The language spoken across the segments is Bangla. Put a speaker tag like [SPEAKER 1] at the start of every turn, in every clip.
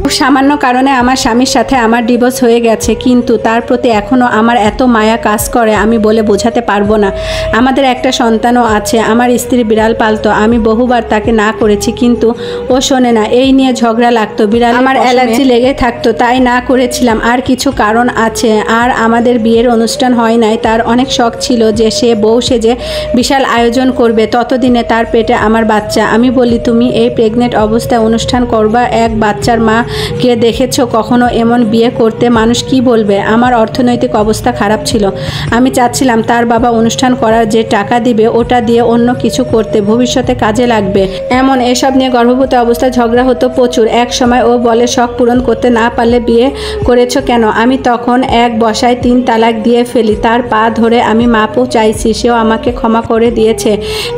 [SPEAKER 1] সামান্য কারণে আমার স্বামীর সাথে আমার ডিভোর্স হয়ে গেছে, কিন্তু তার প্রতি এখনও আমার এত মায়া কাজ করে আমি বলে বোঝাতে পারবো না। আমাদের একটা সন্তানও আছে। আমার স্ত্রী বিড়াল পালতো, আমি বহুবার তাকে না করেছি, কিন্তু ও শোনে না। এই নিয়ে ঝগড়া লাগতো, বিড়াল আমার অ্যালার্জি লেগে থাকতো, তাই না করেছিলাম। আর কিছু কারণ আছে। আর আমাদের বিয়ের অনুষ্ঠান হয় নাই। তার অনেক শখ ছিল যে সে বউ সেজে বিশাল আয়োজন করবে, ততদিনে তার পেটে আমার বাচ্চা। আমি বলি, তুমি এই প্রেগনেন্ট অবস্থায় অনুষ্ঠান করবা? এক বাচ্চার মা কে দেখেছো কখনো এমন বিয়ে করতে? মানুষ কি বলবে? আমার অর্থনৈতিক অবস্থা খারাপ ছিল। আমি চাচ্ছিলাম তার বাবা অনুষ্ঠান করার যে টাকা দিবে ওটা দিয়ে অন্য কিছু করতে, ভবিষ্যতে কাজে লাগবে। এসব নিয়ে গর্ভবতী অবস্থায় ঝগড়া হতো প্রচুর। এক সময় ও বলে, শখ পূরণ করতে না পারলে বিয়ে করেছো কেন? আমি তখন এক বসায় 3 তালাক দিয়ে ফেলি। তার পা ধরে আমি মাপও চাইছি, সেও আমাকে ক্ষমা করে দিয়েছে।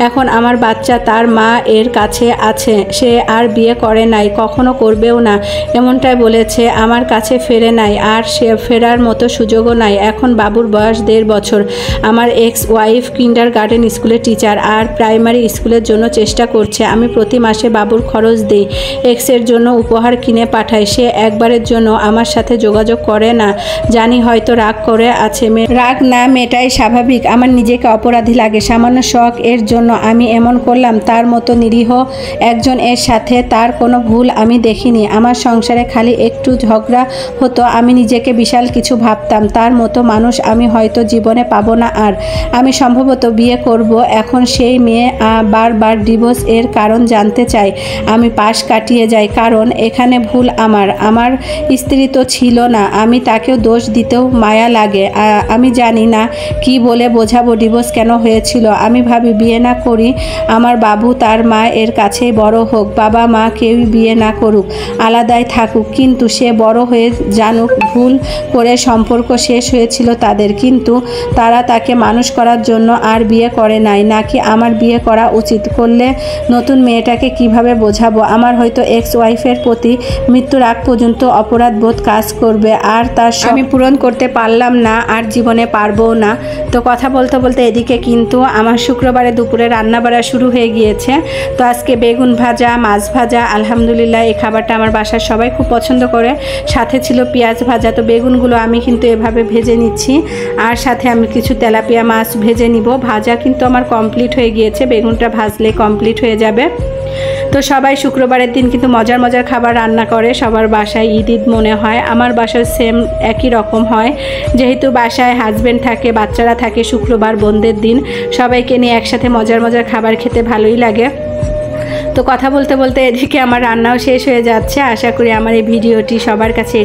[SPEAKER 1] এখন আমার বাচ্চা তার মা এর কাছে আছে। সে আর বিয়ে করে নাই, কখনো করবেও না, এমনটাই বলেছে। আমার কাছে ফেরে নাই, আর সে ফেরার মতো সুযোগও নাই। এখন বাবুর বয়স 1.5 বছর। আমার এক্স ওয়াইফ কিন্ডারগার্টেন স্কুলের টিচার আর প্রাইমারি স্কুলের জন্য চেষ্টা করছে। আমি প্রতি মাসে বাবুর খরচ দিই, এক্সের জন্য উপহার কিনে পাঠাই। সে একবারের জন্য আমার সাথে যোগাযোগ করে না। জানি হয়তো রাগ করে আছে, রাগ না মেটাই স্বাভাবিক। আমার নিজেকে অপরাধী লাগে। সামান্য শখ এর জন্য আমি এমন করলাম। তার মতো নিরীহ একজন এর সাথে তার কোনো ভুল আমি দেখিনি। আমার সংসারে খালি একটু ঝগড়া হতো, আমি নিজেকে বিশাল কিছু ভাবতাম। তার মতো মানুষ আমি হয়তো জীবনে পাবো না আর। আমি সম্ভবত বিয়ে করব। এখন সেই মেয়ে বারবার ডিভোর্স এর কারণ জানতে চাই। আমি পাশ কাটিয়ে যাই, কারণ এখানে ভুল আমার। আমার স্ত্রী তো ছিল না, আমি তাকেও দোষ দিতেও মায়া লাগে। আমি জানি না কি বলে বোঝাবো ডিভোর্স কেন হয়েছিল। আমি ভাবি বিয়ে না করি, আমার বাবু তার মা এর কাছেই বড় হোক, বাবা মা কেউই বিয়ে না করুক, আলাদাই থাকুক, কিন্তু সে বড় হয়ে জানুক ভুল করে সম্পর্ক শেষ হয়েছিল তাদের, কিন্তু তারা তাকে মানুষ করার জন্য আর বিয়ে করে নাই। নাকি আমার বিয়ে করা উচিত? করলে নতুন মেয়েটাকে কিভাবে বোঝাবো? আমার হয়তো এক্স ওয়াইফের প্রতি মৃত্যুর আগ পর্যন্ত অপরাধ বোধ কাজ করবে, আর তার আমি পূরণ করতে পারলাম না, আর জীবনে পারবো না। তো কথা বলতে বলতে এদিকে কিন্তু আমার শুক্রবারে দুপুরে রান্না বাড়া শুরু হয়ে গিয়েছে। তো আজকে বেগুন ভাজা, মাছ ভাজা, আলহামদুলিল্লাহ এই খাবারটা আমার বাসার সবাই খুব পছন্দ করে। সাথে ছিল পেঁয়াজ ভাজা। তো বেগুনগুলো আমি কিন্তু এভাবে ভেজে নিচ্ছি, আর সাথে আমি কিছু তেলাপিয়া মাছ ভেজে নিব। ভাজা কিন্তু আমার কমপ্লিট হয়ে গিয়েছে, বেগুনটা ভাজলে কমপ্লিট হয়ে যাবে। তো সবাই শুক্রবারের দিন কিন্তু মজার মজার খাবার রান্না করে। সবার বাসায় ঈদ ঈদ মনে হয়, আমার বাসায় সেম একই রকম হয়। যেহেতু বাসায় হাজব্যান্ড থাকে, বাচ্চারা থাকে, শুক্রবার বোনদের দিন সবাইকে নিয়ে একসাথে মজার মজার খাবার খেতে ভালোই লাগে। তো কথা বলতে বলতে এদিকে আমার রান্নাও শেষ হয়ে যাচ্ছে। আশা করি আমার এই ভিডিওটি সবার কাছে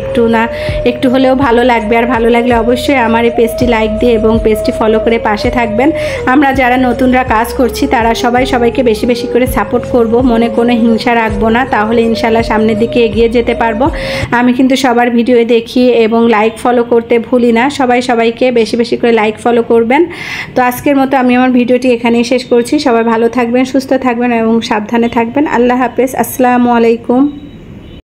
[SPEAKER 1] একটু হলেও ভালো লাগবে। আর ভালো লাগলে অবশ্যই আমার এই পেজটি লাইক দিয়ে এবং পেজটি ফলো করে পাশে থাকবেন। আমরা যারা নতুনরা কাজ করছি তারা সবাইকে বেশি বেশি করে সাপোর্ট করব, মনে কোনো হিংসা রাখবো না, তাহলে ইনশাল্লাহ সামনের দিকে এগিয়ে যেতে পারবো। আমি কিন্তু সবার ভিডিও দেখি এবং লাইক ফলো করতে ভুলি না। সবাইকে বেশি বেশি করে লাইক ফলো করবেন। তো আজকের মতো আমি আমার ভিডিওটি এখানেই শেষ করছি। সবাই ভালো থাকবেন, সুস্থ থাকবেন এবং সাবধানে থাকবেন। আল্লাহ হাফেজ। আসসালামু আলাইকুম।